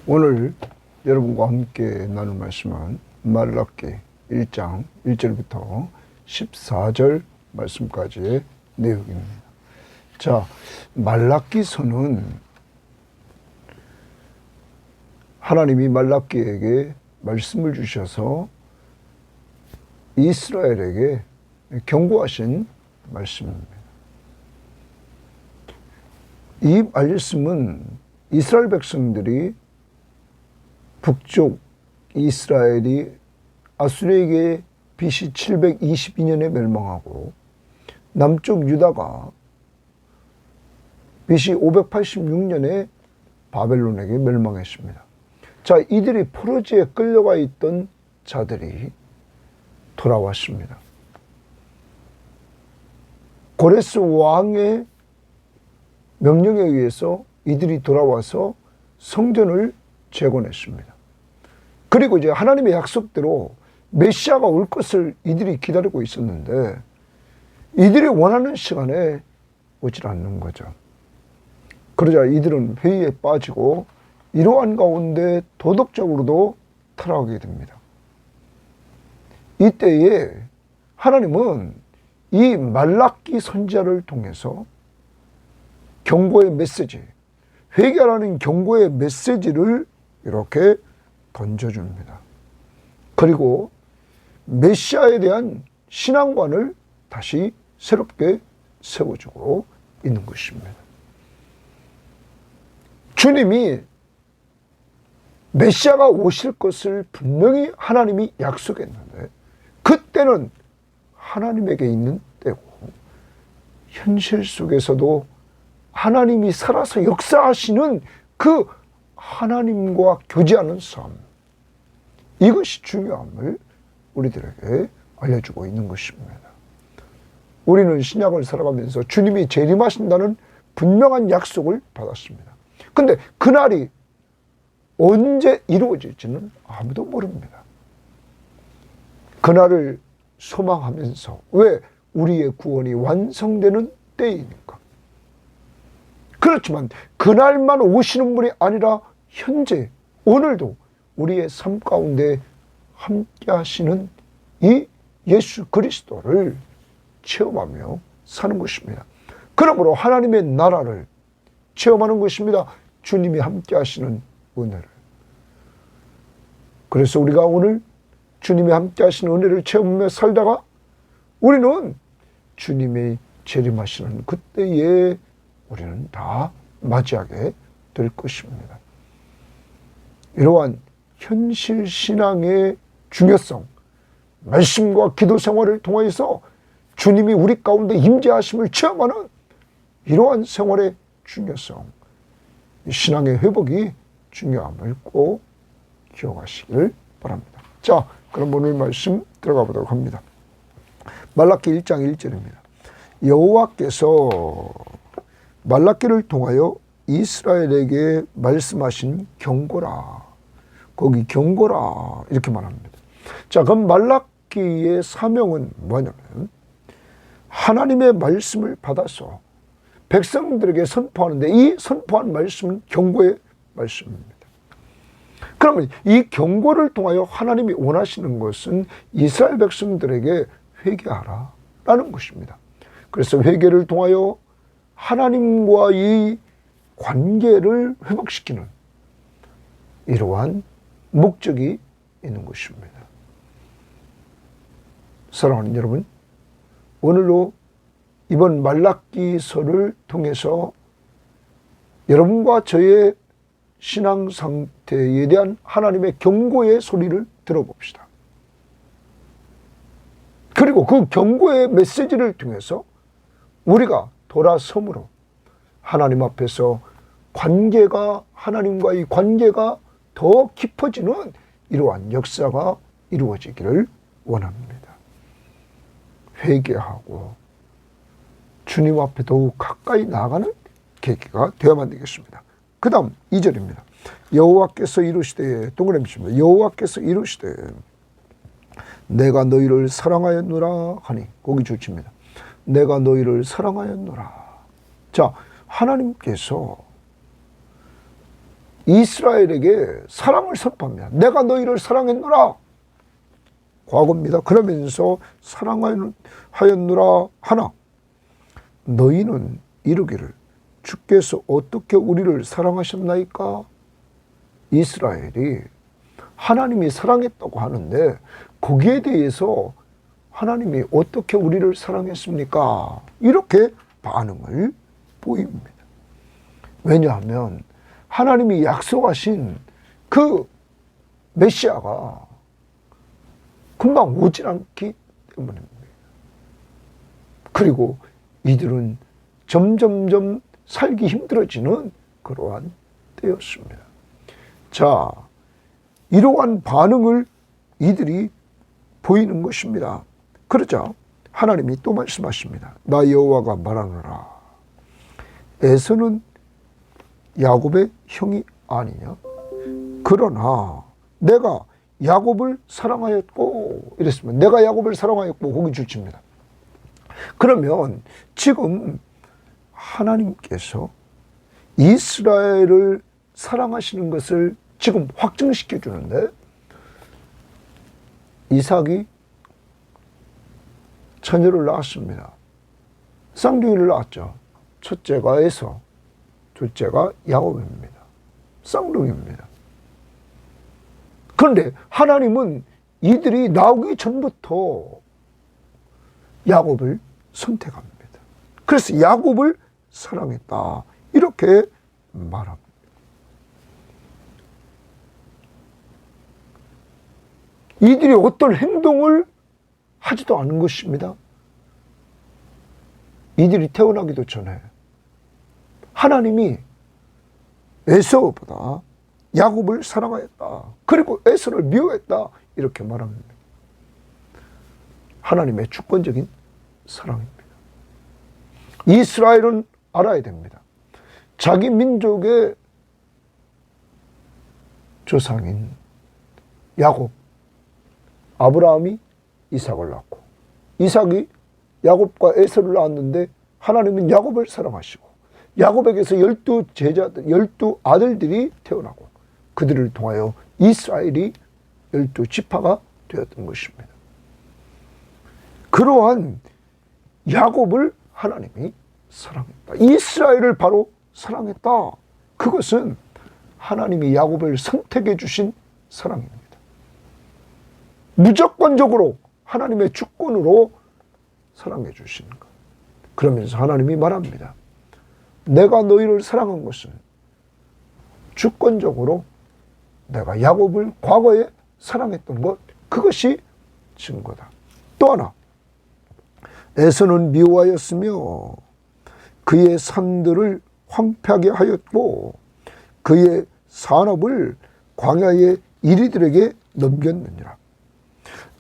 오늘 여러분과 함께 나눌 말씀은 말라기 1장 1절부터 14절 말씀까지의 내용입니다. 자, 말라기서는 하나님이 말라기에게 말씀을 주셔서 이스라엘에게 경고하신 말씀입니다. 이 말씀은 이스라엘 백성들이 북쪽 이스라엘이 아수르에게 BC 722년에 멸망하고 남쪽 유다가 BC 586년에 바벨론에게 멸망했습니다. 자, 이들이 포로지에 끌려가 있던 자들이 돌아왔습니다. 고레스 왕의 명령에 의해서 이들이 돌아와서 성전을 재건했습니다. 그리고 이제 하나님의 약속대로 메시아가 올 것을 이들이 기다리고 있었는데 이들이 원하는 시간에 오질 않는 거죠. 그러자 이들은 회의에 빠지고 이러한 가운데 도덕적으로도 타락하게 됩니다. 이때에 하나님은 이 말라기 선지자를 통해서 경고의 메시지, 회개하라는 경고의 메시지를 이렇게 던져줍니다. 그리고 메시아에 대한 신앙관을 다시 새롭게 세워주고 있는 것입니다. 주님이 메시아가 오실 것을 분명히 하나님이 약속했는데 그때는 하나님에게 있는 때고 현실 속에서도 하나님이 살아서 역사하시는 그 하나님과 교제하는 삶, 이것이 중요함을 우리들에게 알려주고 있는 것입니다. 우리는 신약을 살아가면서 주님이 재림하신다는 분명한 약속을 받았습니다. 근데 그날이 언제 이루어질지는 아무도 모릅니다. 그날을 소망하면서, 왜? 우리의 구원이 완성되는 때이니까. 그렇지만 그날만 오시는 분이 아니라 현재 오늘도 우리의 삶 가운데 함께 하시는 이 예수 그리스도를 체험하며 사는 것입니다. 그러므로 하나님의 나라를 체험하는 것입니다. 주님이 함께 하시는 은혜를. 그래서 우리가 오늘 주님이 함께 하시는 은혜를 체험하며 살다가 우리는 주님이 재림하시는 그때에 우리는 다 맞이하게 될 것입니다. 이러한 현실 신앙의 중요성, 말씀과 기도 생활을 통해서 주님이 우리 가운데 임재하심을 체험하는 이러한 생활의 중요성, 신앙의 회복이 중요함을 꼭 기억하시길 바랍니다. 자, 그럼 오늘 말씀 들어가 보도록 합니다. 말라기 1장 1절입니다. 여호와께서 말라기를 통하여 이스라엘에게 말씀하신 경고라. 거기 경고라 이렇게 말합니다. 자, 그럼 말라기의 사명은 뭐냐면 하나님의 말씀을 받아서 백성들에게 선포하는데 이 선포한 말씀은 경고의 말씀입니다. 그러면 이 경고를 통하여 하나님이 원하시는 것은 이스라엘 백성들에게 회개하라 라는 것입니다. 그래서 회개를 통하여 하나님과 이 관계를 회복시키는 이러한 목적이 있는 것입니다. 사랑하는 여러분, 오늘도 이번 말라기서를 통해서 여러분과 저의 신앙 상태에 대한 하나님의 경고의 소리를 들어봅시다. 그리고 그 경고의 메시지를 통해서 우리가 돌아섬으로 하나님 앞에서 하나님과의 관계가 더 깊어지는 이러한 역사가 이루어지기를 원합니다. 회개하고 주님 앞에 더욱 가까이 나아가는 계기가 되어야만 되겠습니다. 그 다음 2절입니다. 여호와께서 이르시되, 동그라미 칩니다. 여호와께서 이르시되 내가 너희를 사랑하였노라 하니, 거기 줄칩니다. 내가 너희를 사랑하였노라. 자, 하나님께서 이스라엘에게 사랑을 선포합니다. 내가 너희를 사랑했노라. 과거입니다. 그러면서 사랑하였노라 하나 너희는 이르기를 주께서 어떻게 우리를 사랑하셨나이까? 이스라엘이 하나님이 사랑했다고 하는데 거기에 대해서 하나님이 어떻게 우리를 사랑했습니까? 이렇게 반응을 보입니다. 왜냐하면 하나님이 약속하신 그 메시아가 금방 오질 않기 때문입니다. 그리고 이들은 점점점 살기 힘들어지는 그러한 때였습니다. 자, 이러한 반응을 이들이 보이는 것입니다. 그러자 하나님이 또 말씀하십니다. 나 여호와가 말하노라. 에서는 야곱의 형이 아니냐? 그러나 내가 야곱을 사랑하였고 이랬으면 내가 야곱을 사랑하였고 거기 줄칩니다. 그러면 지금 하나님께서 이스라엘을 사랑하시는 것을 지금 확증시켜 주는데 이삭이 처녀를 낳았습니다. 쌍둥이를 낳았죠. 첫째가 에서, 둘째가 야곱입니다. 쌍둥이입니다. 그런데 하나님은 이들이 나오기 전부터 야곱을 선택합니다. 그래서 야곱을 사랑했다. 이렇게 말합니다. 이들이 어떤 행동을 하지도 않은 것입니다. 이들이 태어나기도 전에 하나님이 에서보다 야곱을 사랑하였다. 그리고 에서를 미워했다. 이렇게 말합니다. 하나님의 주권적인 사랑입니다. 이스라엘은 알아야 됩니다. 자기 민족의 조상인 야곱, 아브라함이 이삭을 낳고 이삭이 야곱과 에서를 낳았는데 하나님은 야곱을 사랑하시고 야곱에게서 12제자들, 12아들들이 태어나고 그들을 통하여 이스라엘이 12지파가 되었던 것입니다. 그러한 야곱을 하나님이 사랑했다. 이스라엘을 바로 사랑했다. 그것은 하나님이 야곱을 선택해 주신 사랑입니다. 무조건적으로 하나님의 주권으로 사랑해 주시는 것. 그러면서 하나님이 말합니다. 내가 너희를 사랑한 것은 주권적으로 내가 야곱을 과거에 사랑했던 것, 그것이 증거다. 또 하나, 에서는 미워하였으며 그의 산들을 황폐하게 하였고 그의 산업을 광야의 이리들에게 넘겼느니라.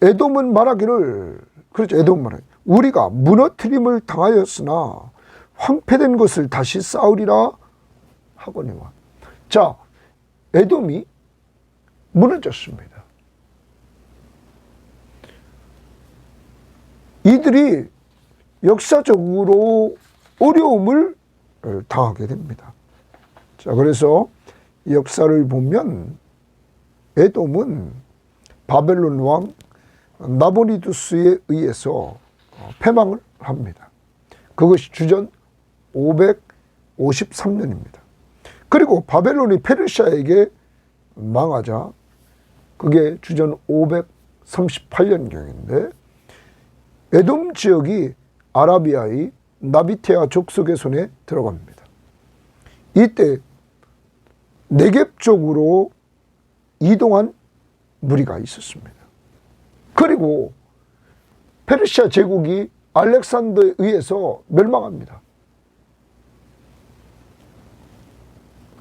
에돔은 말하기를, 그렇죠, 에돔은 말하기를 우리가 무너뜨림을 당하였으나 황폐된 것을 다시 쌓으리라 하거니와. 자, 에돔이 무너졌습니다. 이들이 역사적으로 어려움을 당하게 됩니다. 자, 그래서 역사를 보면 에돔은 바벨론 왕 나보니두스에 의해서 패망을 합니다. 그것이 주전 553년입니다. 그리고 바벨론이 페르시아에게 망하자 그게 주전 538년경인데 에돔 지역이 아라비아의 나비테아 족속의 손에 들어갑니다. 이때 네겝 쪽으로 이동한 무리가 있었습니다. 그리고 페르시아 제국이 알렉산더에 의해서 멸망합니다.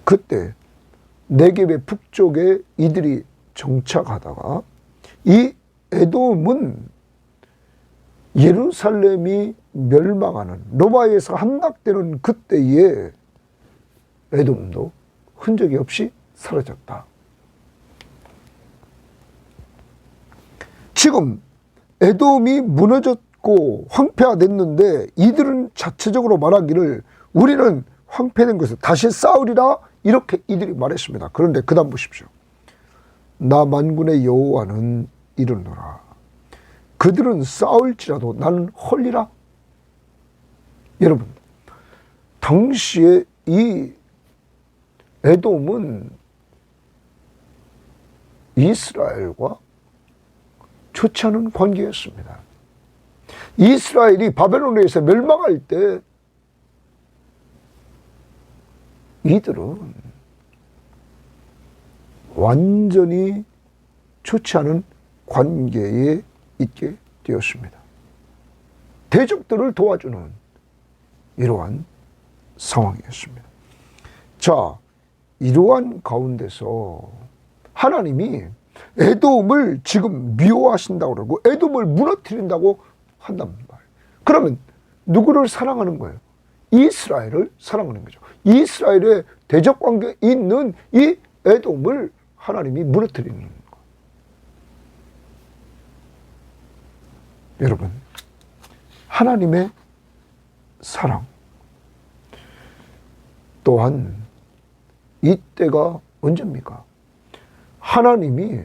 그때 네겝의 북쪽에 이들이 정착하다가 이 에돔은 예루살렘이 멸망하는, 로마에서 함락되는 그때에 에돔도 흔적이 없이 사라졌다. 지금 에돔이 무너졌고 황폐화됐는데 이들은 자체적으로 말하기를 우리는 황폐된 것을 다시 쌓으리라 이렇게 이들이 말했습니다. 그런데 그 다음 보십시오. 나 만군의 여호와는 이르노라. 그들은 싸울지라도 나는 헐리라. 여러분, 당시에 이 에돔은 이스라엘과 좋지 않은 관계였습니다. 이스라엘이 바벨론에서 멸망할 때 이들은 완전히 좋지 않은 관계에 있게 되었습니다. 대적들을 도와주는 이러한 상황이었습니다. 자, 이러한 가운데서 하나님이 에돔을 지금 미워하신다고 그러고 에돔을 무너뜨린다고 한단 말이에요. 그러면 누구를 사랑하는 거예요? 이스라엘을 사랑하는 거죠. 이스라엘의 대적 관계에 있는 이 에돔을 하나님이 무너뜨리는 거예요. 여러분, 하나님의 사랑 또한 이때가 언제입니까? 하나님이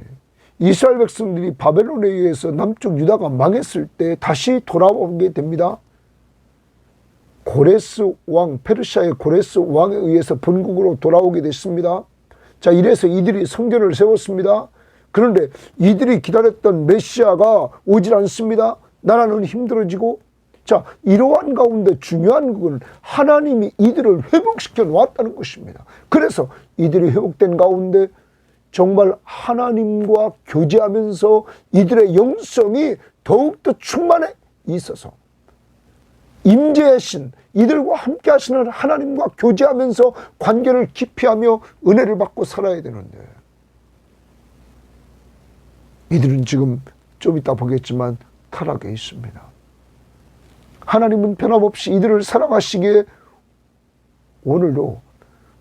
이스라엘 백성들이 바벨론에 의해서 남쪽 유다가 망했을 때 다시 돌아오게 됩니다. 고레스 왕, 페르시아의 고레스 왕에 의해서 본국으로 돌아오게 됐습니다. 자, 이래서 이들이 성전을 세웠습니다. 그런데 이들이 기다렸던 메시아가 오질 않습니다. 나라는 힘들어지고, 자, 이러한 가운데 중요한 것은 하나님이 이들을 회복시켜 놓았다는 것입니다. 그래서 이들이 회복된 가운데 정말 하나님과 교제하면서 이들의 영성이 더욱더 충만해 있어서 임재의 신, 이들과 함께 하시는 하나님과 교제하면서 관계를 깊이하며 은혜를 받고 살아야 되는데 이들은 지금 좀 이따 보겠지만 타락해 있습니다. 하나님은 변함없이 이들을 사랑하시기에 오늘도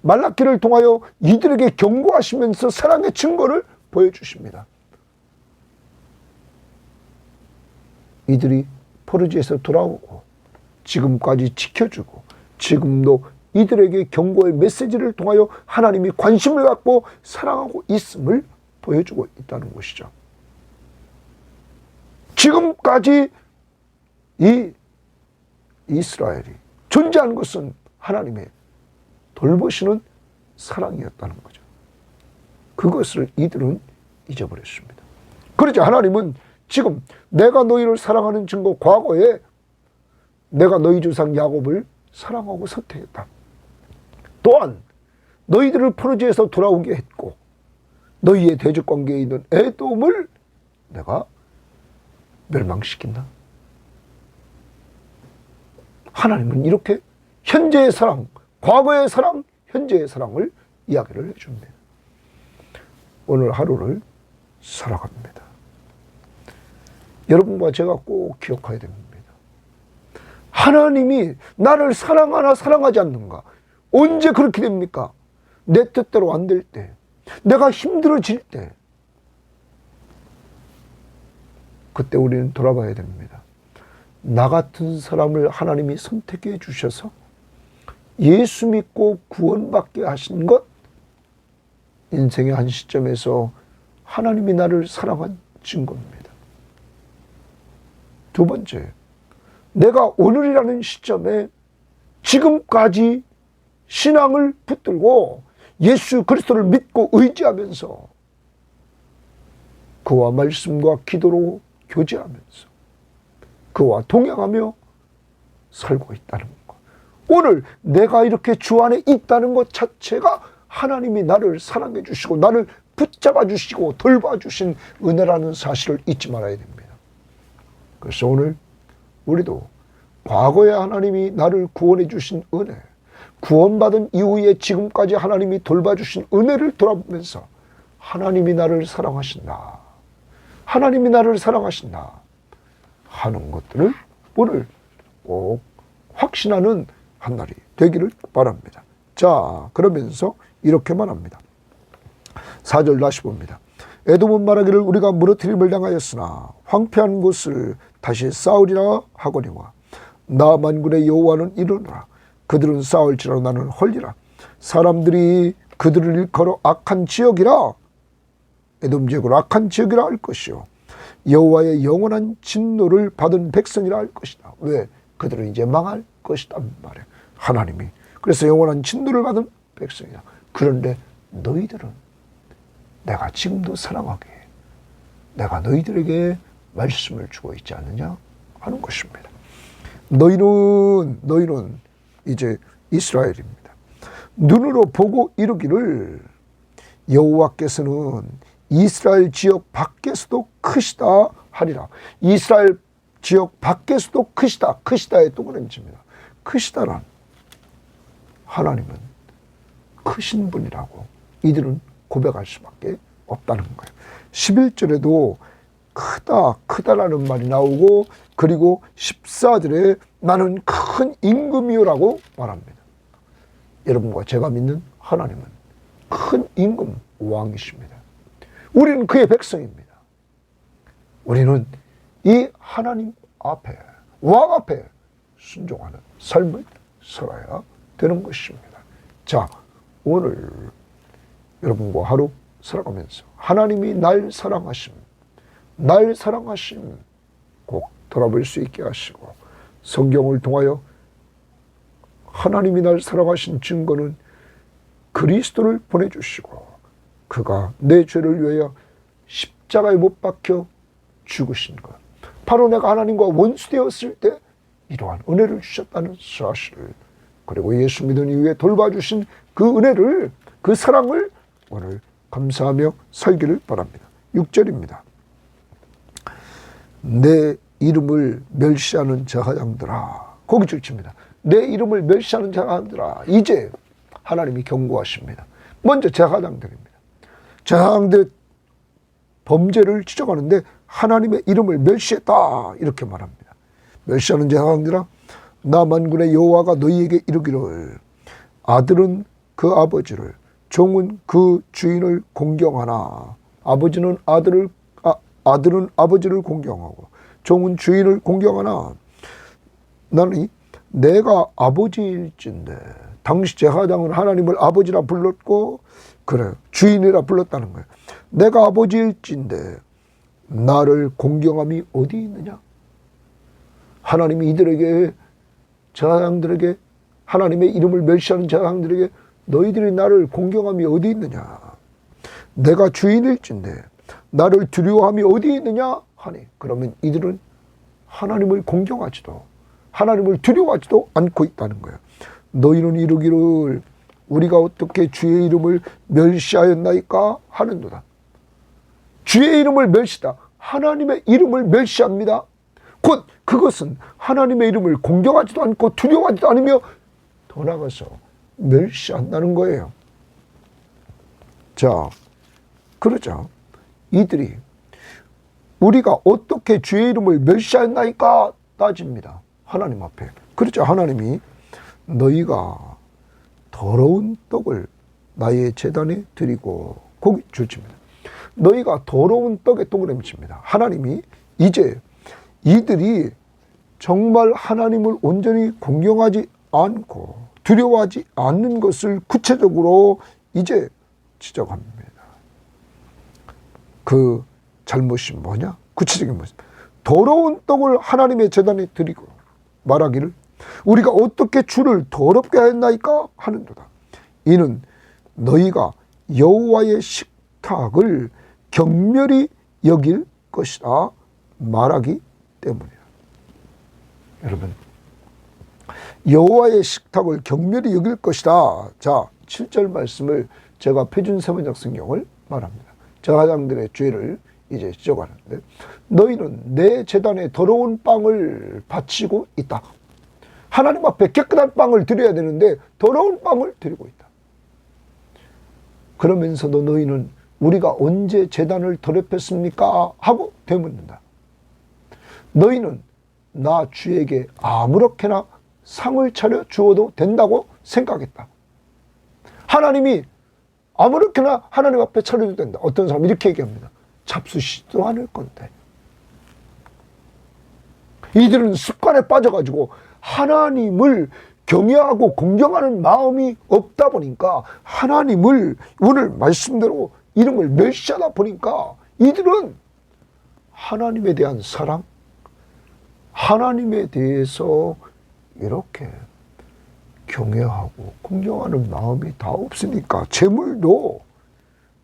말라기를 통하여 이들에게 경고하시면서 사랑의 증거를 보여주십니다. 이들이 포르지에서 돌아오고 지금까지 지켜주고 지금도 이들에게 경고의 메시지를 통하여 하나님이 관심을 갖고 사랑하고 있음을 보여주고 있다는 것이죠. 지금까지 이 이스라엘이 존재하는 것은 하나님의 돌보시는 사랑이었다는 거죠. 그것을 이들은 잊어버렸습니다. 그러자 하나님은 지금 내가 너희를 사랑하는 증거, 과거에 내가 너희 조상 야곱을 사랑하고 선택했다. 또한 너희들을 포르지에서 돌아오게 했고 너희의 대적 관계에 있는 에돔을 내가 멸망시킨다. 하나님은 이렇게 현재의 사랑, 과거의 사랑, 현재의 사랑을 이야기를 해줍니다. 오늘 하루를 살아갑니다. 여러분과 제가 꼭 기억해야 됩니다. 하나님이 나를 사랑하나 사랑하지 않는가? 언제 그렇게 됩니까? 내 뜻대로 안 될 때, 내가 힘들어질 때, 그때 우리는 돌아봐야 됩니다. 나 같은 사람을 하나님이 선택해 주셔서 예수 믿고 구원받게 하신 것, 인생의 한 시점에서 하나님이 나를 사랑한 증거입니다. 두 번째, 내가 오늘이라는 시점에 지금까지 신앙을 붙들고 예수 그리스도를 믿고 의지하면서 그와 말씀과 기도로 교제하면서 그와 동행하며 살고 있다는 것. 오늘 내가 이렇게 주 안에 있다는 것 자체가 하나님이 나를 사랑해 주시고 나를 붙잡아 주시고 돌봐 주신 은혜라는 사실을 잊지 말아야 됩니다. 그래서 오늘 우리도 과거에 하나님이 나를 구원해 주신 은혜, 구원받은 이후에 지금까지 하나님이 돌봐 주신 은혜를 돌아보면서 하나님이 나를 사랑하신다, 하나님이 나를 사랑하신다 하는 것들을 오늘 꼭 확신하는 한 날이 되기를 바랍니다. 자, 그러면서 이렇게 말합니다. 4절 다시 봅니다. 에돔은 말하기를 우리가 무너뜨림을 당하였으나 황폐한 곳을 다시 쌓으리라 하거니와 나 만군의 여호와는 이르노라. 그들은 싸울지라도 나는 헐리라. 사람들이 그들을 일컬어 악한 지역이라, 에돔 지역으로 악한 지역이라 할 것이요 여호와의 영원한 진노를 받은 백성이라 할 것이다. 왜? 그들은 이제 망할 것이다 말이에요. 하나님이. 그래서 영원한 진노를 받은 백성이다. 그런데 너희들은 내가 지금도 사랑하게 내가 너희들에게 말씀을 주고 있지 않느냐 하는 것입니다. 너희는 이제 이스라엘입니다. 눈으로 보고 이르기를 여호와께서는 이스라엘 지역 밖에서도 크시다 하리라. 이스라엘 지역 밖에서도 크시다. 크시다의 동그라미입니다. 크시다란 하나님은 크신 분이라고 이들은 고백할 수밖에 없다는 거예요. 11절에도 크다라는 말이 나오고, 그리고 14절에 나는 큰 임금이요라고 말합니다. 여러분과 제가 믿는 하나님은 큰 임금 왕이십니다. 우리는 그의 백성입니다. 우리는 이 하나님 앞에, 왕 앞에 순종하는 삶을 살아야 되는 것입니다. 자, 오늘 여러분과 하루 살아가면서 하나님이 날 사랑하심 꼭 돌아볼 수 있게 하시고, 성경을 통하여 하나님이 날 사랑하신 증거는 그리스도를 보내주시고 그가 내 죄를 위하여 십자가에 못 박혀 죽으신 것, 바로 내가 하나님과 원수되었을 때 이러한 은혜를 주셨다는 사실을, 그리고 예수 믿은 이후에 돌봐주신 그 은혜를, 그 사랑을 오늘 감사하며 살기를 바랍니다. 6절입니다. 내 이름을 멸시하는 제사장들아, 거기 줄칩니다. 내 이름을 멸시하는 제사장들아. 이제 하나님이 경고하십니다. 먼저 제사장들입니다. 제사장들 범죄를 지적하는데 하나님의 이름을 멸시했다 이렇게 말합니다. 멸시하는 제사장들아, 나 만군의 여호와가 너희에게 이르기를 아들은 그 아버지를, 종은 그 주인을 공경하나. 아들은 아버지를 공경하고 종은 주인을 공경하나. 나는 내가 아버지일진데, 당시 제사장은 하나님을 아버지라 불렀고, 그래 주인이라 불렀다는 거예요. 내가 아버지일진데 나를 공경함이 어디 있느냐? 하나님이 이들에게, 제사장들에게, 하나님의 이름을 멸시하는 제사장들에게 너희들이 나를 공경함이 어디 있느냐? 내가 주인일진데 나를 두려워함이 어디 있느냐 하니, 그러면 이들은 하나님을 공경하지도 하나님을 두려워하지도 않고 있다는 거예요. 너희는 이르기를 우리가 어떻게 주의 이름을 멸시하였나이까 하는도다. 주의 이름을 멸시다. 하나님의 이름을 멸시합니다. 곧 그것은 하나님의 이름을 공경하지도 않고 두려워하지도 않으며 더 나아가서 멸시한다는 거예요. 자, 그러자 이들이 우리가 어떻게 주의 이름을 멸시하였나이까 따집니다. 하나님 앞에. 그렇죠. 하나님이 너희가 더러운 떡을 나의 제단에 드리고, 거기 줄칩니다. 너희가 더러운 떡에 동그라미 칩니다. 하나님이 이제 이들이 정말 하나님을 온전히 공경하지 않고 두려워하지 않는 것을 구체적으로 이제 지적합니다. 그 잘못이 뭐냐? 구체적인 모습. 더러운 떡을 하나님의 제단에 드리고 말하기를 우리가 어떻게 주를 더럽게 하였나이까 하는도다. 이는 너희가 여호와의 식탁을 경멸히 여길 것이다 말하기 때문이다. 여러분, 여호와의 식탁을 경멸히 여길 것이다. 자, 7절 말씀을 제가 표준 세번역 성경을 말합니다. 제사장들의 죄를 이제 지적하는데, 너희는 내 제단에 더러운 빵을 바치고 있다. 하나님 앞에 깨끗한 빵을 드려야 되는데 더러운 빵을 드리고 있다. 그러면서도 너희는 우리가 언제 제단을 더럽혔습니까? 하고 되묻는다. 너희는 나 주에게 아무렇게나 상을 차려 주어도 된다고 생각했다. 하나님이 아무렇게나 하나님 앞에 차려도 된다. 어떤 사람이 이렇게 얘기합니다. 잡수시지도 않을 건데. 이들은 습관에 빠져가지고 하나님을 경외하고 공경하는 마음이 없다 보니까 하나님을 오늘 말씀대로 이름을 멸시하다 보니까 이들은 하나님에 대한 사랑, 하나님에 대해서 이렇게 경외하고 공경하는 마음이 다 없으니까 제물도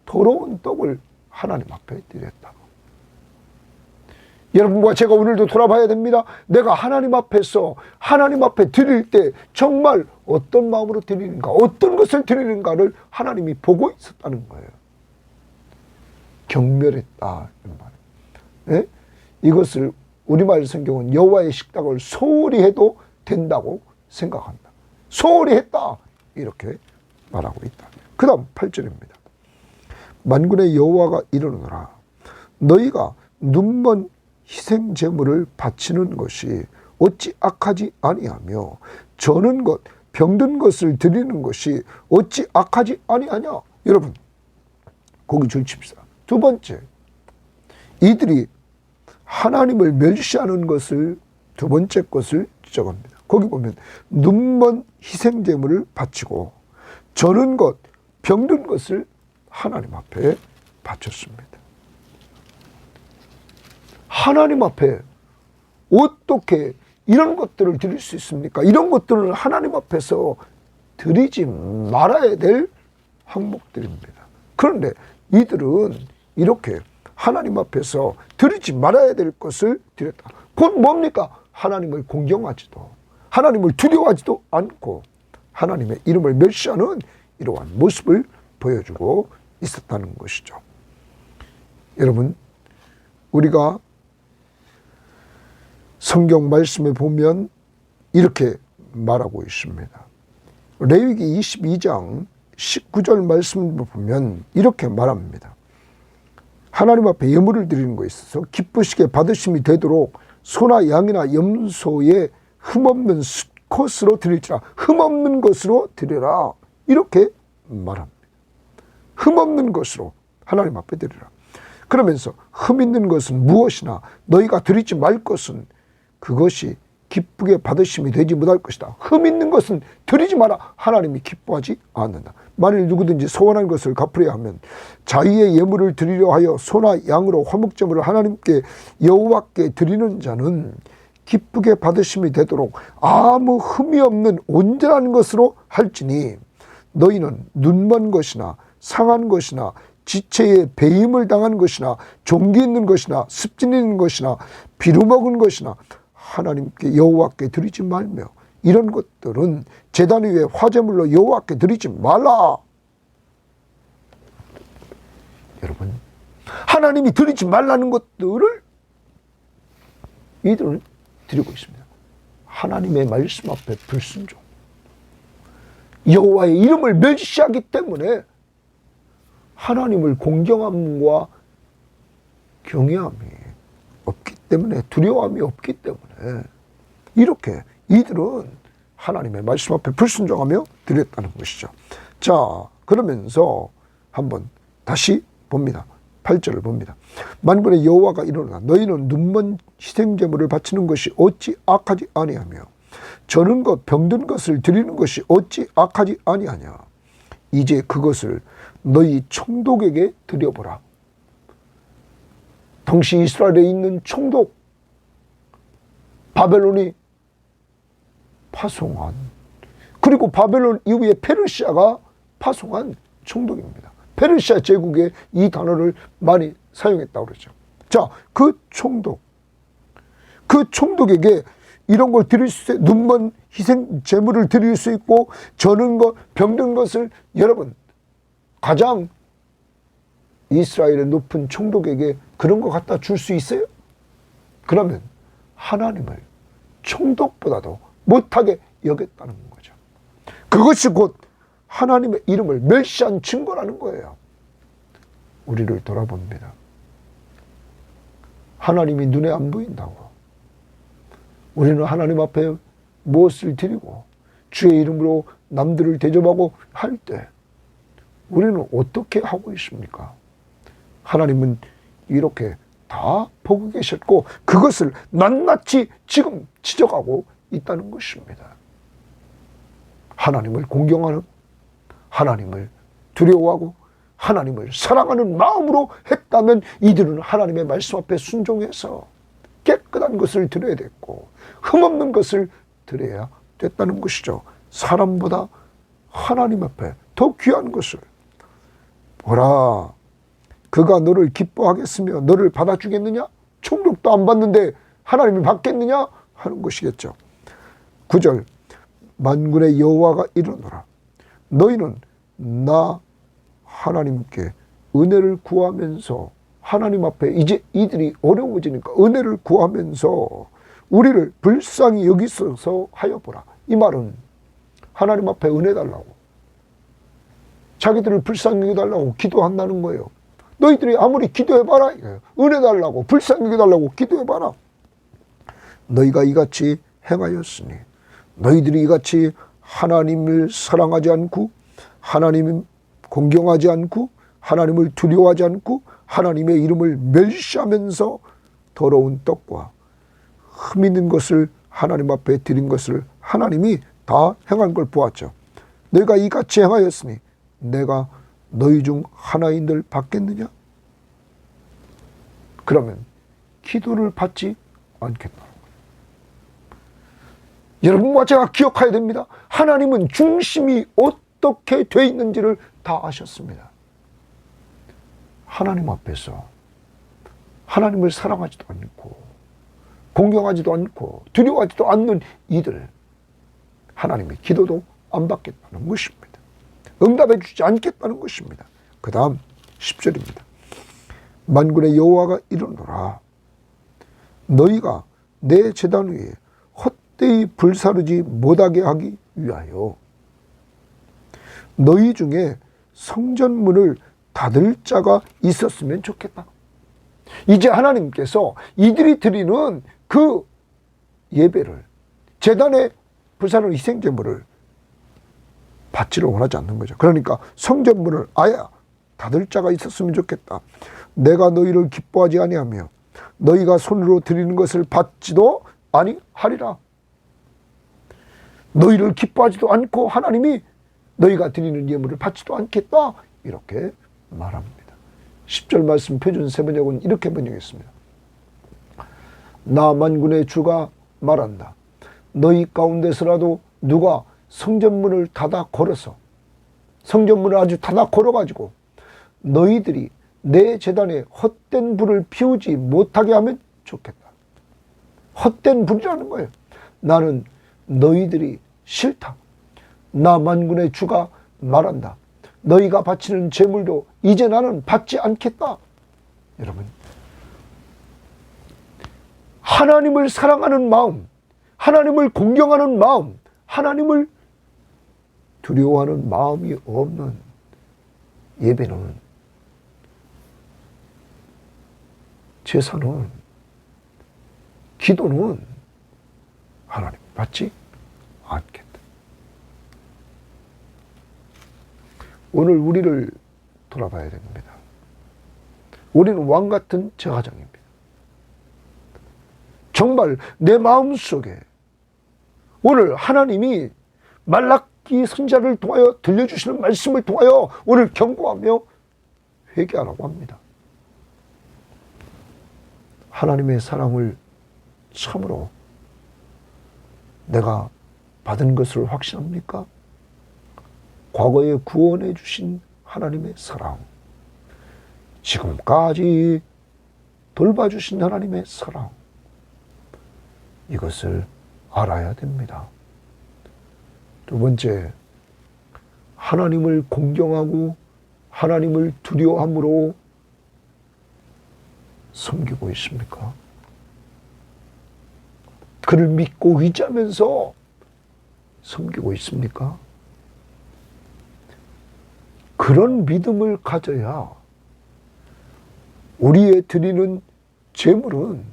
더러운 떡을 하나님 앞에 드렸다. 여러분과 제가 오늘도 돌아봐야 됩니다. 내가 하나님 앞에서 하나님 앞에 드릴 때 정말 어떤 마음으로 드리는가, 어떤 것을 드리는가를 하나님이 보고 있었다는 거예요. 경멸했다 이런 말이에요. 네? 이것을 우리말 성경은 여호와의 식탁을 소홀히 해도 된다고 생각한다. 소홀히 했다 이렇게 말하고 있다. 그 다음 8절입니다. 만군의 여호와가 이르노라. 너희가 눈먼 희생 제물을 바치는 것이 어찌 악하지 아니하며 저는 것 병든 것을 드리는 것이 어찌 악하지 아니하냐. 여러분 거기 줄 칩시다. 두 번째, 이들이 하나님을 멸시하는 것을 두 번째 것을 지적합니다. 거기 보면 눈먼 희생 제물을 바치고 저는 것 병든 것을 하나님 앞에 바쳤습니다. 하나님 앞에 어떻게 이런 것들을 드릴 수 있습니까? 이런 것들을 하나님 앞에서 드리지 말아야 될 항목들입니다. 그런데 이들은 이렇게 하나님 앞에서 드리지 말아야 될 것을 드렸다. 곧 뭡니까? 하나님을 공경하지도 하나님을 두려워하지도 않고 하나님의 이름을 멸시하는 이러한 모습을 보여주고 있었다는 것이죠. 여러분, 우리가 성경 말씀에 보면 이렇게 말하고 있습니다. 레위기 22장 19절 말씀을 보면 이렇게 말합니다. 하나님 앞에 예물을 드리는 것에 있어서 기쁘시게 받으심이 되도록 소나 양이나 염소의 흠없는 수컷으로 드릴지라. 흠없는 것으로 드리라. 이렇게 말합니다. 흠없는 것으로 하나님 앞에 드리라. 그러면서 흠 있는 것은 무엇이나 너희가 드리지 말 것은 그것이 기쁘게 받으심이 되지 못할 것이다. 흠 있는 것은 드리지 마라. 하나님이 기뻐하지 않는다. 만일 누구든지 소원한 것을 갚으려 하면 자기의 예물을 드리려 하여 소나 양으로 화목제물을 하나님께 여호와께 드리는 자는 기쁘게 받으심이 되도록 아무 흠이 없는 온전한 것으로 할지니 너희는 눈먼 것이나 상한 것이나 지체에 배임을 당한 것이나 종기 있는 것이나 습진 있는 것이나 비루먹은 것이나 하나님께 여호와께 드리지 말며 이런 것들은 제단 위에 화제물로 여호와께 드리지 말라. 여러분, 하나님이 드리지 말라는 것들을 이들은 드리고 있습니다. 하나님의 말씀 앞에 불순종, 여호와의 이름을 멸시하기 때문에 하나님을 공경함과 경외함이 없기 때문에, 두려움이 없기 때문에 이렇게 이들은 하나님의 말씀 앞에 불순종하며 드렸다는 것이죠. 자, 그러면서 한번 다시 봅니다. 8절을 봅니다. 만군의 여호와가 이르노라. 너희는 눈먼 희생제물을 바치는 것이 어찌 악하지 아니하며 저는 것 병든 것을 드리는 것이 어찌 악하지 아니하냐. 이제 그것을 너희 총독에게 드려보라. 당시 이스라엘에 있는 총독, 바벨론이 파송한, 그리고 바벨론 이후에 페르시아가 파송한 총독입니다. 페르시아 제국에 이 단어를 많이 사용했다고 그러죠. 자, 그 총독에게 이런 걸 드릴 수 있어요. 눈먼 희생 제물을 드릴 수 있고 저는 것, 병든 것을, 여러분, 가장 이스라엘의 높은 총독에게 그런 거 갖다 줄 수 있어요? 그러면 하나님을 총독보다도 못하게 여겼다는 거죠. 그것이 곧 하나님의 이름을 멸시한 증거라는 거예요. 우리를 돌아봅니다. 하나님이 눈에 안 보인다고 우리는 하나님 앞에 무엇을 드리고 주의 이름으로 남들을 대접하고 할 때 우리는 어떻게 하고 있습니까? 하나님은 이렇게 다 보고 계셨고 그것을 낱낱이 지금 지적하고 있다는 것입니다. 하나님을 공경하는, 하나님을 두려워하고 하나님을 사랑하는 마음으로 했다면 이들은 하나님의 말씀 앞에 순종해서 깨끗한 것을 드려야 됐고 흠없는 것을 드려야 됐다는 것이죠. 사람보다 하나님 앞에 더 귀한 것을. 보라, 그가 너를 기뻐하겠으며 너를 받아주겠느냐? 총력도 안 받는데 하나님이 받겠느냐? 하는 것이겠죠. 9절, 만군의 여호와가 이르노라. 너희는 나 하나님께 은혜를 구하면서, 하나님 앞에 이제 이들이 어려워지니까 은혜를 구하면서 우리를 불쌍히 여기소서 하여 보라. 이 말은 하나님 앞에 은혜 달라고, 자기들을 불쌍히 여겨달라고 기도한다는 거예요. 너희들이 아무리 기도해봐라, 은혜 달라고 불쌍히 여겨달라고 기도해봐라. 너희가 이같이 행하였으니, 너희들이 이같이 하나님을 사랑하지 않고 하나님을 공경하지 않고 하나님을 두려워하지 않고 하나님의 이름을 멸시하면서 더러운 떡과 흠 있는 것을 하나님 앞에 드린 것을 하나님이 다 행한 걸 보았죠. 너희가 이같이 행하였으니 내가 너희 중 하나인들 받겠느냐? 그러면 기도를 받지 않겠다. 여러분과 제가 기억해야 됩니다. 하나님은 중심이 어떻게 돼 있는지를 다 아셨습니다. 하나님 앞에서 하나님을 사랑하지도 않고 공경하지도 않고 두려워하지도 않는 이들, 하나님이 기도도 안 받겠다는 것입니다. 응답해 주지 않겠다는 것입니다. 그 다음 10절입니다. 만군의 여호와가 이르노라. 너희가 내 제단 위에 헛되이 불사르지 못하게 하기 위하여 너희 중에 성전문을 닫을 자가 있었으면 좋겠다. 이제 하나님께서 이들이 드리는 그 예배를, 제단에 불사르는 희생제물을 받지를 원하지 않는 거죠. 그러니까 성전문을 아예 닫을 자가 있었으면 좋겠다. 내가 너희를 기뻐하지 아니하며 너희가 손으로 드리는 것을 받지도 아니하리라. 너희를 기뻐하지도 않고 하나님이 너희가 드리는 예물을 받지도 않겠다, 이렇게 말합니다. 10절 말씀 표준 세번역은 이렇게 번역했습니다. 나 만군의 주가 말한다. 너희 가운데서라도 누가 성전문을 닫아 걸어서, 성전문을 아주 닫아 걸어가지고 너희들이 내 제단에 헛된 불을 피우지 못하게 하면 좋겠다. 헛된 불이라는 거예요. 나는 너희들이 싫다. 나 만군의 주가 말한다. 너희가 바치는 제물도 이제 나는 받지 않겠다. 여러분, 하나님을 사랑하는 마음, 하나님을 공경하는 마음, 하나님을 두려워하는 마음이 없는 예배는, 제사는, 기도는 하나님 받지 않겠다. 오늘 우리를 돌아봐야 됩니다. 우리는 왕같은 제사장입니다. 정말 내 마음속에 오늘 하나님이 말라기 선지자를 통하여 들려주시는 말씀을 통하여 오늘 경고하며 회개하라고 합니다. 하나님의 사랑을 참으로 내가 받은 것을 확신합니까? 과거에 구원해 주신 하나님의 사랑, 지금까지 돌봐주신 하나님의 사랑, 이것을 알아야 됩니다. 두 번째, 하나님을 공경하고 하나님을 두려워함으로 섬기고 있습니까? 그를 믿고 의지하면서 섬기고 있습니까? 그런 믿음을 가져야 우리의 드리는 제물은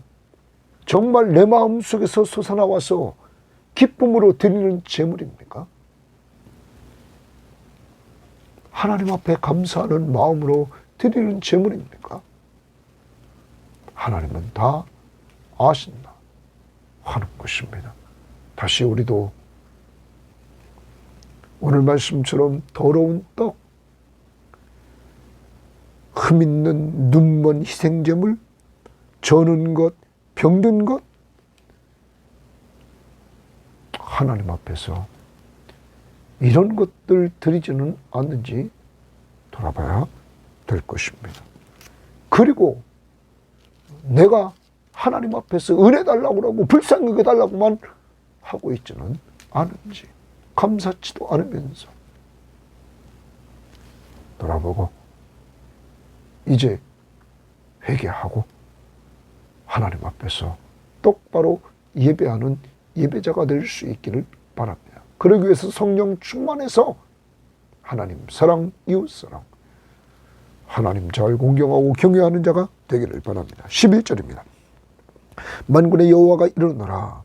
정말 내 마음속에서 솟아나와서 기쁨으로 드리는 제물입니까? 하나님 앞에 감사하는 마음으로 드리는 제물입니까? 하나님은 다 아신다 하는 것입니다. 다시 우리도 오늘 말씀처럼 더러운 떡, 흠 있는 눈먼 희생제물, 저는 것, 병든 것, 하나님 앞에서 이런 것들 드리지는 않는지 돌아봐야 될 것입니다. 그리고 내가 하나님 앞에서 은혜 달라고 하고 불쌍하게 달라고만 하고 있지는 않은지, 감사치도 않으면서 돌아보고 이제 회개하고 하나님 앞에서 똑바로 예배하는 예배자가 될 수 있기를 바랍니다. 그러기 위해서 성령 충만해서 하나님 사랑, 이웃 사랑, 하나님 잘 공경하고 경외하는 자가 되기를 바랍니다. 11절입니다. 만군의 여호와가 이르노라.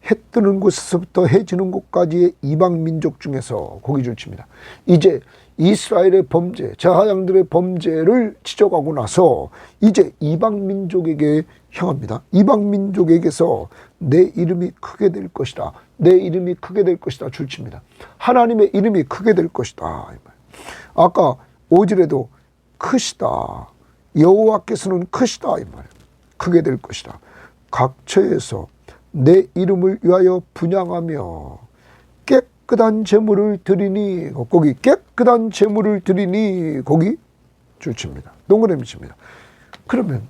해 뜨는 곳에서부터 해 지는 곳까지의 이방 민족 중에서 고기 줄칩니다. 이제 이스라엘의 범죄, 제사장들의 범죄를 지적하고 나서 이제 이방 민족에게 향합니다. 이방 민족에게서 내 이름이 크게 될 것이다. 내 이름이 크게 될 것이다. 줄칩니다. 하나님의 이름이 크게 될 것이다. 아까 5절에도 크시다. 여호와께서는 크시다. 이 말. 크게 될 것이다. 각처에서 내 이름을 위하여 분향하며 깨끗한 제물을 드리니, 거기 깨끗한 제물을 드리니, 거기 줄칩니다. 동그라미 칩니다. 그러면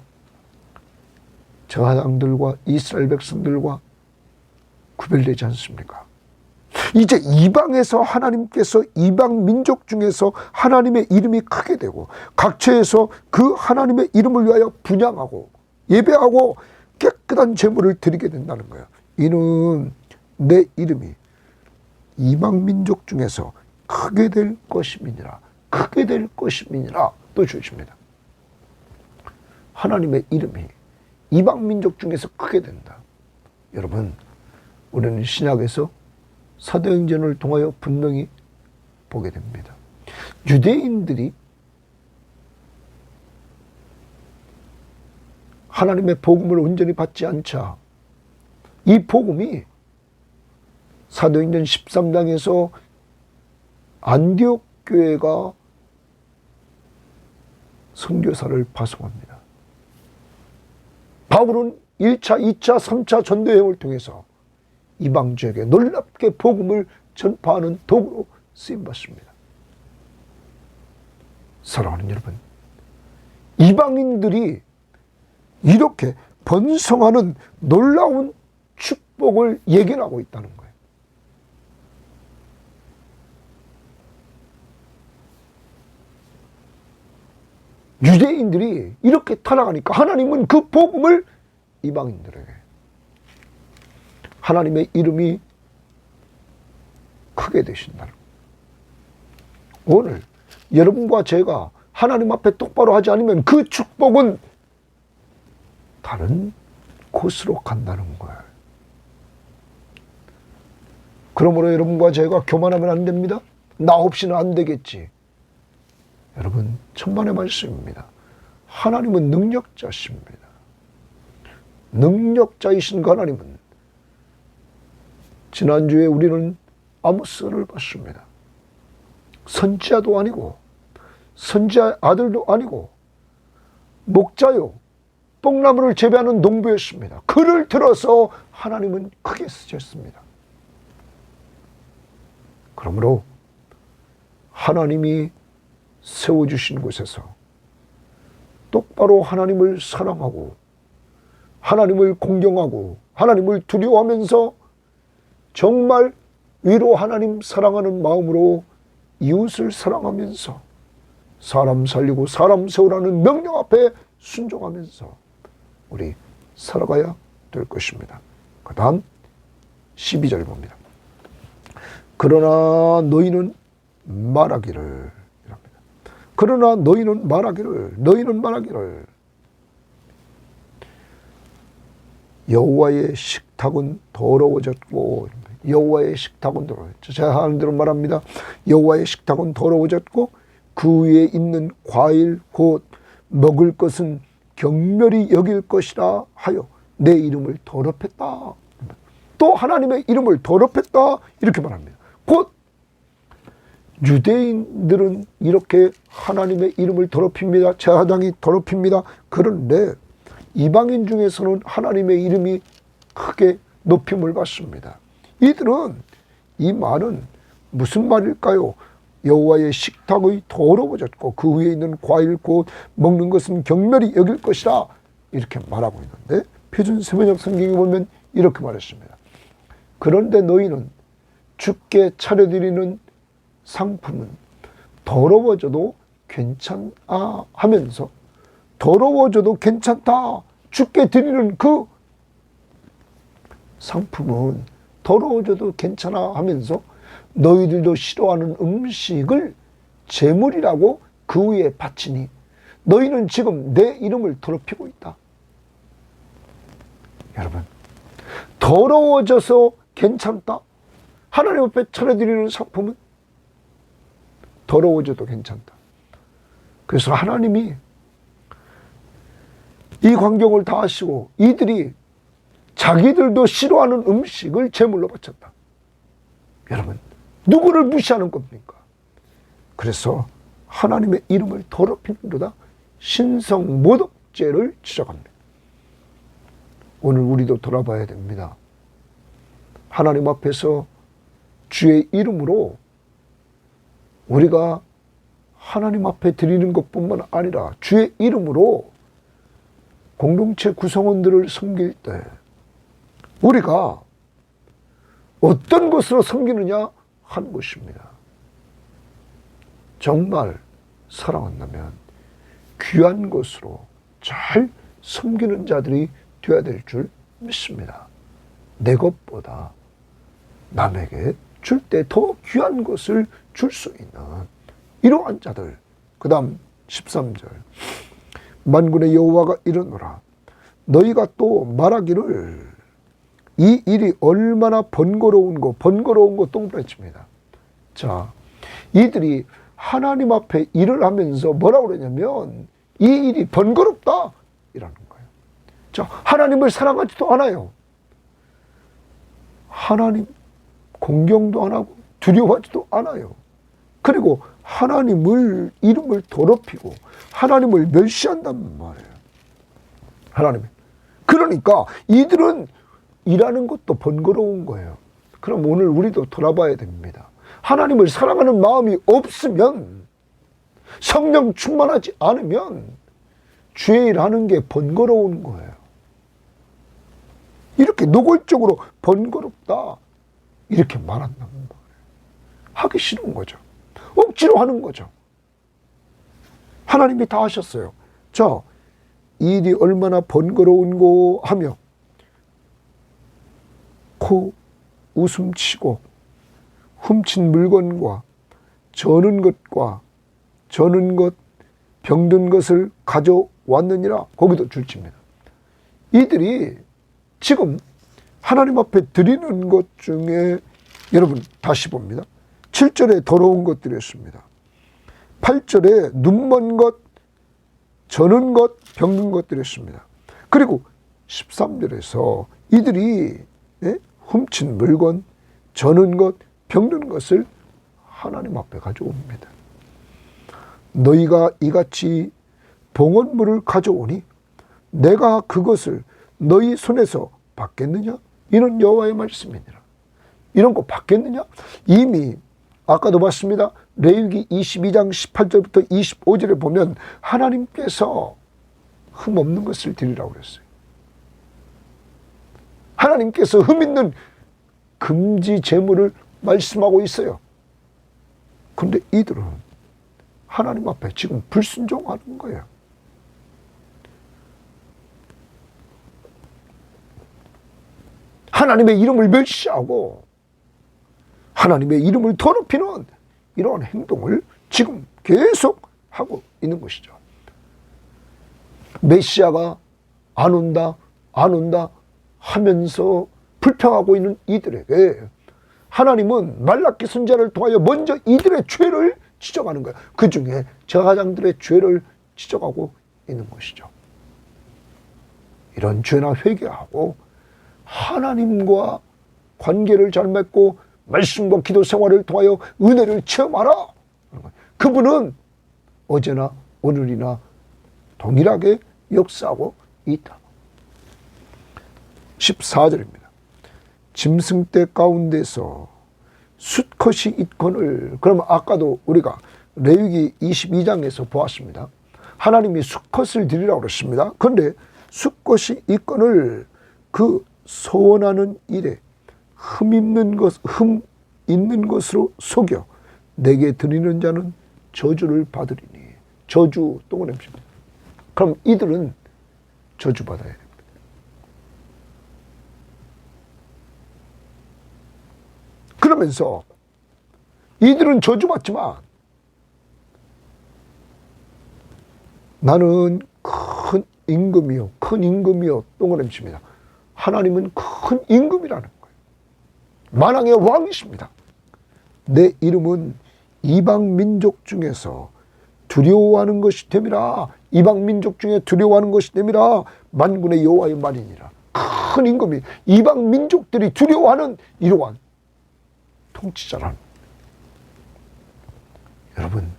제사장들과 이스라엘 백성들과 구별되지 않습니까? 이제 이방에서 하나님께서 이방 민족 중에서 하나님의 이름이 크게 되고 각처에서 그 하나님의 이름을 위하여 분향하고 예배하고 깨끗한 제물을 드리게 된다는 거예요. 이는 내 이름이 이방 민족 중에서 크게 될 것임이니라. 크게 될 것임이니라. 또 주십니다. 하나님의 이름이 이방 민족 중에서 크게 된다. 여러분, 우리는 신약에서 사도행전을 통하여 분명히 보게 됩니다. 유대인들이 하나님의 복음을 온전히 받지 않자 이 복음이 사도행전 13장에서 안디옥 교회가 선교사를 파송합니다. 바울은 1차, 2차, 3차 전도여행을 통해서 이방 지역에 놀랍게 복음을 전파하는 도구로 쓰임받습니다. 사랑하는 여러분, 이방인들이 이렇게 번성하는 놀라운 축복을 예견하고 있다는 거예요. 유대인들이 이렇게 타락하니까 하나님은 그 복음을 이방인들에게, 하나님의 이름이 크게 되신다는 거예요. 오늘 여러분과 제가 하나님 앞에 똑바로 하지 않으면 그 축복은 다른 곳으로 간다는 거예요. 그러므로 여러분과 제가 교만하면 안 됩니다. 나 없이는 안 되겠지. 여러분, 천만의 말씀입니다. 하나님은 능력자십니다. 능력자이신 그 하나님은 지난주에 우리는 아모스를 봤습니다. 선지자도 아니고 선지자 아들도 아니고 목자요 뽕나무를 재배하는 농부였습니다. 그를 들어서 하나님은 크게 쓰셨습니다. 그러므로 하나님이 세워주신 곳에서 똑바로 하나님을 사랑하고 하나님을 공경하고 하나님을 두려워하면서 정말 위로 하나님 사랑하는 마음으로 이웃을 사랑하면서 사람 살리고 사람 세우라는 명령 앞에 순종하면서 우리 살아가야 될 것입니다. 그 다음 12절 봅니다. 그러나 너희는 말하기를, 그러나 너희는 말하기를 여호와의 식탁은 더러워졌고, 여호와의 식탁은 더러워졌죠. 제가 하는 대로 말합니다. 여호와의 식탁은 더러워졌고 그 위에 있는 과일 곧 먹을 것은 경멸히 여길 것이라 하여 내 이름을 더럽혔다. 또 하나님의 이름을 더럽혔다. 이렇게 말합니다. 곧 유대인들은 이렇게 하나님의 이름을 더럽힙니다. 제사장이 더럽힙니다. 그런데 이방인 중에서는 하나님의 이름이 크게 높임을 받습니다. 이들은 이 말은 무슨 말일까요? 여호와의 식탁의 더러워졌고 그 위에 있는 과일 곧 먹는 것은 경멸이 여길 것이라 이렇게 말하고 있는데 표준 세번역 성경에 보면 이렇게 말했습니다. 그런데 너희는 주께 차려드리는 상품은 더러워져도 괜찮아 하면서 더러워져도 괜찮다. 주께 드리는 그 상품은 더러워져도 괜찮아 하면서 너희들도 싫어하는 음식을 제물이라고 그 위에 바치니 너희는 지금 내 이름을 더럽히고 있다. 여러분, 더러워져서 괜찮다. 하나님 앞에 차려드리는 상품은 더러워져도 괜찮다. 그래서 하나님이 이 광경을 다 하시고 이들이 자기들도 싫어하는 음식을 제물로 바쳤다. 여러분, 누구를 무시하는 겁니까? 그래서 하나님의 이름을 더럽히는도다 신성모독죄를 지적합니다. 오늘 우리도 돌아봐야 됩니다. 하나님 앞에서 주의 이름으로 우리가 하나님 앞에 드리는 것뿐만 아니라 주의 이름으로 공동체 구성원들을 섬길 때 우리가 어떤 것으로 섬기느냐 하는 것입니다. 정말 사랑한다면 귀한 것으로 잘 섬기는 자들이 되어야 될 줄 믿습니다. 내 것보다 남에게 줄 때 더 귀한 것을 줄 수 있는 이러한 자들. 그 다음 13절 만군의 여호와가 이르노라 너희가 또 말하기를 이 일이 얼마나 번거로운 거 동그라칩니다. 자, 이들이 하나님 앞에 일을 하면서 뭐라고 그러냐면 이 일이 번거롭다 이라는 거예요. 자, 하나님을 사랑하지도 않아요. 하나님 공경도 안 하고 두려워하지도 않아요. 그리고 하나님을 이름을 더럽히고 하나님을 멸시한단 말이에요. 하나님. 그러니까 이들은 일하는 것도 번거로운 거예요. 그럼 오늘 우리도 돌아봐야 됩니다. 하나님을 사랑하는 마음이 없으면 성령 충만하지 않으면 주의 일하는 게 번거로운 거예요. 이렇게 노골적으로 번거롭다 이렇게 말한단 말이에요. 하기 싫은 거죠. 억지로 하는 거죠. 하나님이 다 하셨어요. 자, 이 일이 얼마나 번거로운고 하며 코 웃음치고 훔친 물건과 저는 것 병든 것을 가져왔느니라 거기도 줄칩니다. 이들이 지금 하나님 앞에 드리는 것 중에 여러분 다시 봅니다. 7절에 더러운 것들이었습니다. 8절에 눈먼 것, 저는 것, 병든 것들이었습니다. 그리고 13절에서 이들이 훔친 물건, 저는 것, 병든 것을 하나님 앞에 가져옵니다. 너희가 이같이 봉헌물을 가져오니 내가 그것을 너희 손에서 받겠느냐? 이는 여호와의 말씀이니라. 이런 거 받겠느냐? 이미 아까도 봤습니다. 레위기 22장 18절부터 25절에 보면 하나님께서 흠없는 것을 드리라고 그랬어요. 하나님께서 흠 있는 금지 제물을 말씀하고 있어요. 그런데 이들은 하나님 앞에 지금 불순종하는 거예요. 하나님의 이름을 멸시하고 하나님의 이름을 더럽히는 이러한 행동을 지금 계속 하고 있는 것이죠. 메시아가 안 온다 하면서 불평하고 있는 이들에게 하나님은 말라기 선지자를 통하여 먼저 이들의 죄를 지적하는 거예요. 그 중에 제사장들의 죄를 지적하고 있는 것이죠. 이런 죄나 회개하고 하나님과 관계를 잘 맺고 말씀과 기도 생활을 통하여 은혜를 체험하라. 그분은 어제나 오늘이나 동일하게 역사하고 있다. 14절입니다. 짐승떼 가운데서 수컷이 있거늘. 그러면 아까도 우리가 레위기 22장에서 보았습니다. 하나님이 수컷을 드리라고 그랬습니다. 그런데 수컷이 있거늘 그 소원하는 일에 흠 있는 것으로 속여 내게 드리는 자는 저주를 받으리니. 저주 동그라미입니다. 그럼 이들은 저주받아야 됩니다. 그러면서 이들은 저주받지만 나는 큰 임금이요 동그라미입니다. 하나님은 큰 임금이라는 거예요. 만왕의 왕이십니다. 내 이름은 이방 민족 중에서 두려워하는 것이 됨이라. 이방 민족 중에 두려워하는 것이 됨이라. 만군의 여호와의 말이니라. 큰 임금이 이방 민족들이 두려워하는 이러한 통치자라는. 여러분,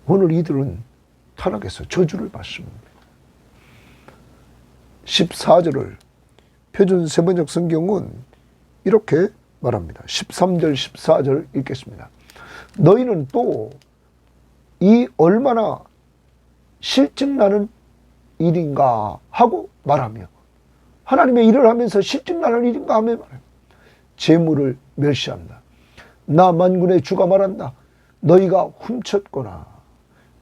오늘 이들은 타락해서 저주를 받습니다. 14절을 표준 세번역 성경은 이렇게 말합니다. 13절 14절 읽겠습니다. 너희는 또 이 얼마나 실증나는 일인가 하고 말하며, 하나님의 일을 하면서 실증나는 일인가 하며 말해요. 재물을 멸시한다. 나 만군의 주가 말한다. 너희가 훔쳤거나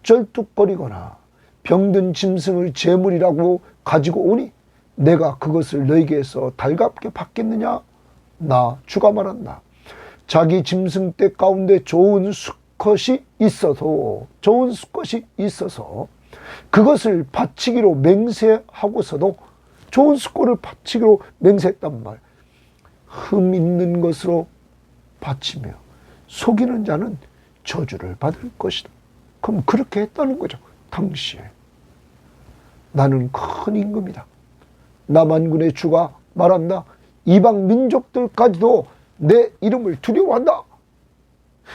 쩔뚝거리거나 병든 짐승을 재물이라고 가지고 오니 내가 그것을 너희에게서 달갑게 받겠느냐? 나 주가 말한다. 자기 짐승떼 가운데 좋은 수컷이 있어서 그것을 바치기로 맹세하고서도 좋은 수컷을 바치기로 맹세했단 말. 흠 있는 것으로 바치며 속이는 자는 저주를 받을 것이다. 그럼 그렇게 했다는 거죠. 당시에 나는 큰 임금이다. 나 만군의 주가 말한다. 이방 민족들까지도 내 이름을 두려워한다.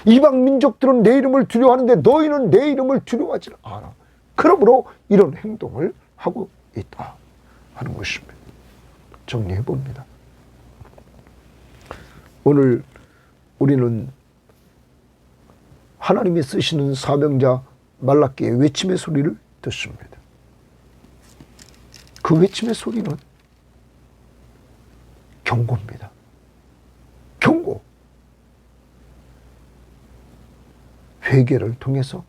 이방 민족들은 내 이름을 두려워하는데 너희는 내 이름을 두려워하지 않아. 그러므로 이런 행동을 하고 있다 하는 것입니다. 정리해 봅니다. 오늘 우리는 하나님이 쓰시는 사명자 말라기의 외침의 소리를 듣습니다. 그 외침의 소리는 경고입니다. 경고. 회개를 통해서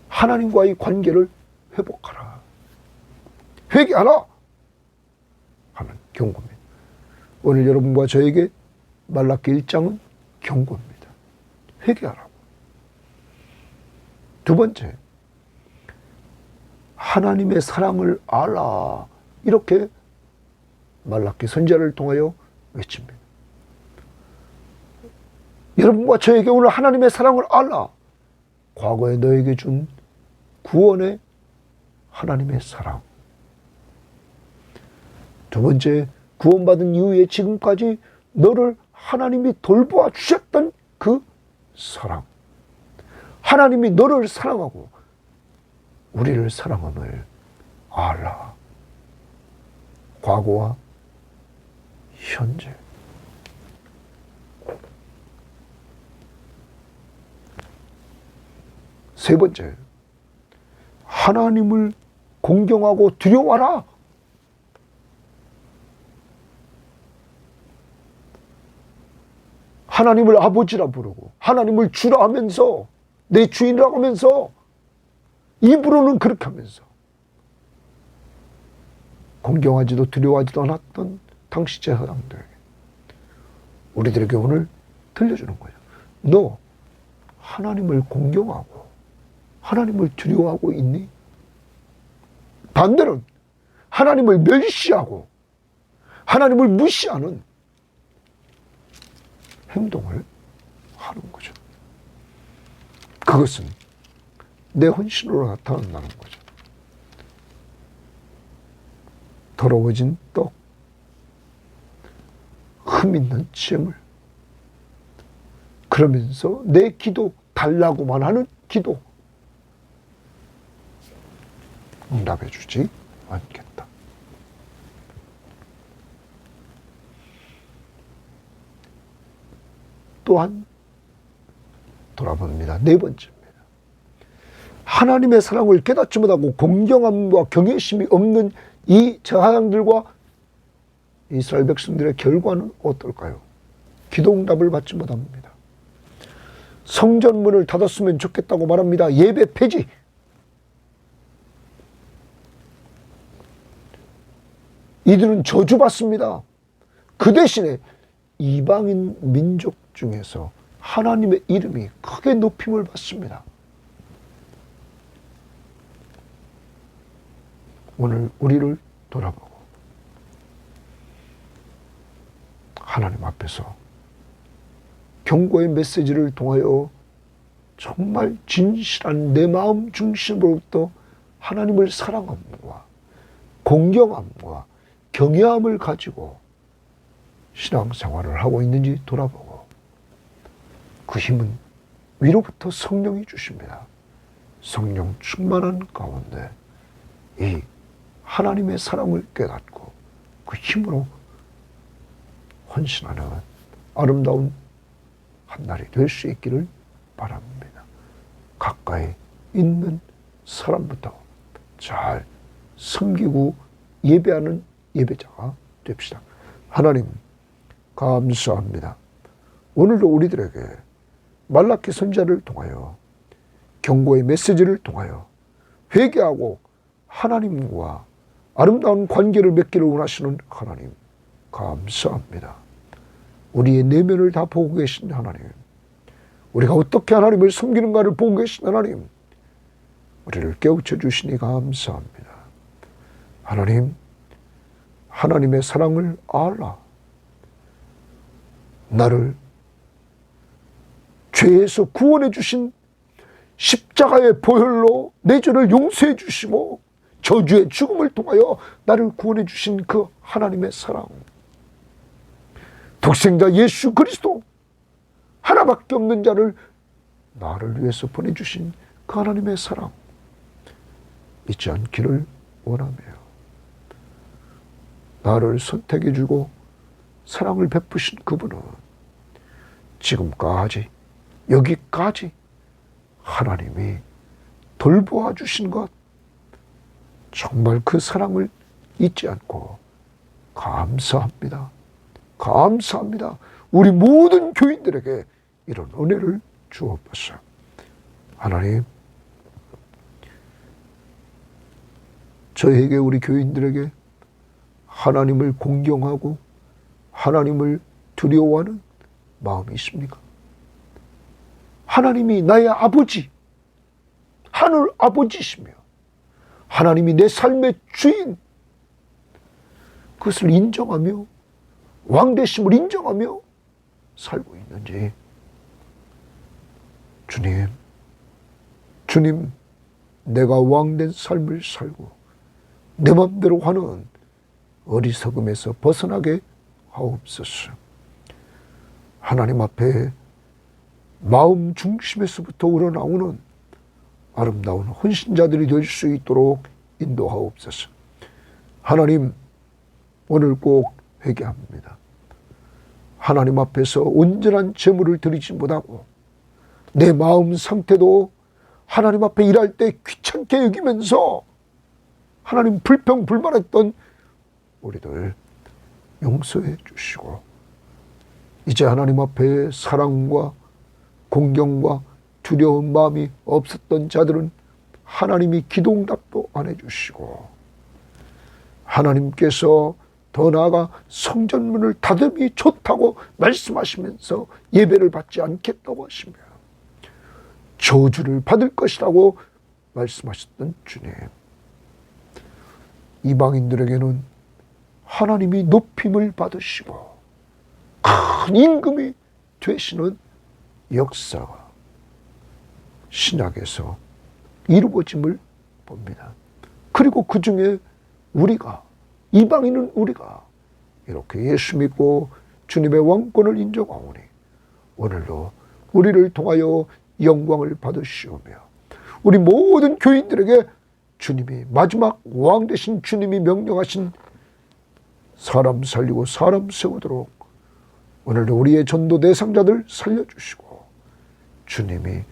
하나님과의 관계를 회복하라. 회개하라 하는 경고입니다. 오늘 여러분과 저에게 말라기 1장은 경고입니다. 회개하라고. 두 번째, 하나님의 사랑을 알라. 이렇게 말라기 선지자를 통하여 외칩니다. 여러분과 저에게 오늘 하나님의 사랑을 알라. 과거에 너에게 준 구원의 하나님의 사랑. 두 번째, 구원받은 이후에 지금까지 너를 하나님이 돌보아 주셨던 그 사랑. 하나님이 너를 사랑하고 우리를 사랑함을 알라. 과거와 현재. 세 번째, 하나님을 공경하고 두려워하라. 하나님을 아버지라 부르고 하나님을 주라 하면서 내 주인이라고 하면서 입으로는 그렇게 하면서 공경하지도 두려워하지도 않았던 당시 제사장들에게 우리들에게 오늘 들려주는 거예요. 너 하나님을 공경하고 하나님을 두려워하고 있니? 반대로는 하나님을 멸시하고 하나님을 무시하는 행동을 하는 거죠. 그것은 내 헌신으로 나타난다는 거죠. 더러워진 떡, 흠 있는 재물, 그러면서 내 기도 달라고만 하는 기도 응답해 주지 않겠다. 또한 돌아봅니다. 네 번째입니다. 하나님의 사랑을 깨닫지 못하고 공경함과 경외심이 없는 이 저하양들과 이스라엘 백성들의 결과는 어떨까요? 기도 응답을 받지 못합니다. 성전문을 닫았으면 좋겠다고 말합니다. 예배 폐지. 이들은 저주받습니다. 그 대신에 이방인 민족 중에서 하나님의 이름이 크게 높임을 받습니다. 오늘 우리를 돌아보고 하나님 앞에서 경고의 메시지를 통하여 정말 진실한 내 마음 중심으로부터 하나님을 사랑함과 공경함과 경외함을 가지고 신앙생활을 하고 있는지 돌아보고, 그 힘은 위로부터 성령이 주십니다. 성령 충만한 가운데 이 하나님의 사랑을 깨닫고 그 힘으로 헌신하는 아름다운 한 날이 될 수 있기를 바랍니다. 가까이 있는 사람부터 잘 섬기고 예배하는 예배자가 됩시다. 하나님 감사합니다. 오늘도 우리들에게 말라키 선지자를 통하여 경고의 메시지를 통하여 회개하고 하나님과 아름다운 관계를 맺기를 원하시는 하나님 감사합니다. 우리의 내면을 다 보고 계신 하나님, 우리가 어떻게 하나님을 섬기는가를 보고 계신 하나님, 우리를 깨우쳐 주시니 감사합니다. 하나님, 하나님의 사랑을 알라. 나를 죄에서 구원해 주신 십자가의 보혈로 내 죄를 용서해 주시고 저주의 죽음을 통하여 나를 구원해 주신 그 하나님의 사랑, 독생자 예수 그리스도 하나밖에 없는 자를 나를 위해서 보내주신 그 하나님의 사랑 잊지 않기를 원하며, 나를 선택해 주고 사랑을 베푸신 그분은 지금까지 여기까지 하나님이 돌보아 주신 것, 정말 그 사랑을 잊지 않고 감사합니다. 감사합니다. 우리 모든 교인들에게 이런 은혜를 주옵소서. 하나님, 저에게, 우리 교인들에게 하나님을 공경하고 하나님을 두려워하는 마음이 있습니까? 하나님이 나의 아버지, 하늘 아버지시며 하나님이 내 삶의 주인, 그것을 인정하며 왕되심을 인정하며 살고 있는지, 주님, 내가 왕된 삶을 살고 내 맘대로 하는 어리석음에서 벗어나게 하옵소서. 하나님 앞에 마음 중심에서부터 우러나오는 아름다운 헌신자들이 될 수 있도록 인도하옵소서. 하나님, 오늘 꼭 회개합니다. 하나님 앞에서 온전한 제물을 드리지 못하고 내 마음 상태도 하나님 앞에 일할 때 귀찮게 여기면서 하나님 불평불만했던 우리들 용서해 주시고, 이제 하나님 앞에 사랑과 공경과 두려운 마음이 없었던 자들은 하나님이 기도응답도 안 해주시고, 하나님께서 더 나아가 성전문을 닫음이 좋다고 말씀하시면서 예배를 받지 않겠다고 하시며 저주를 받을 것이라고 말씀하셨던 주님, 이방인들에게는 하나님이 높임을 받으시고 큰 임금이 되시는 역사가 신약에서 이루어짐을 봅니다. 그리고 그 중에 우리가, 이방인은 우리가 이렇게 예수 믿고 주님의 왕권을 인정하오니 오늘도 우리를 통하여 영광을 받으시오며 우리 모든 교인들에게 주님이 마지막 왕 되신 주님이 명령하신 사람 살리고 사람 세우도록 오늘도 우리의 전도 대상자들 살려주시고 주님이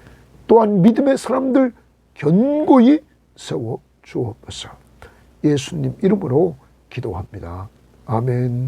또한 믿음의 사람들 견고히 세워 주옵소서. 예수님 이름으로 기도합니다. 아멘.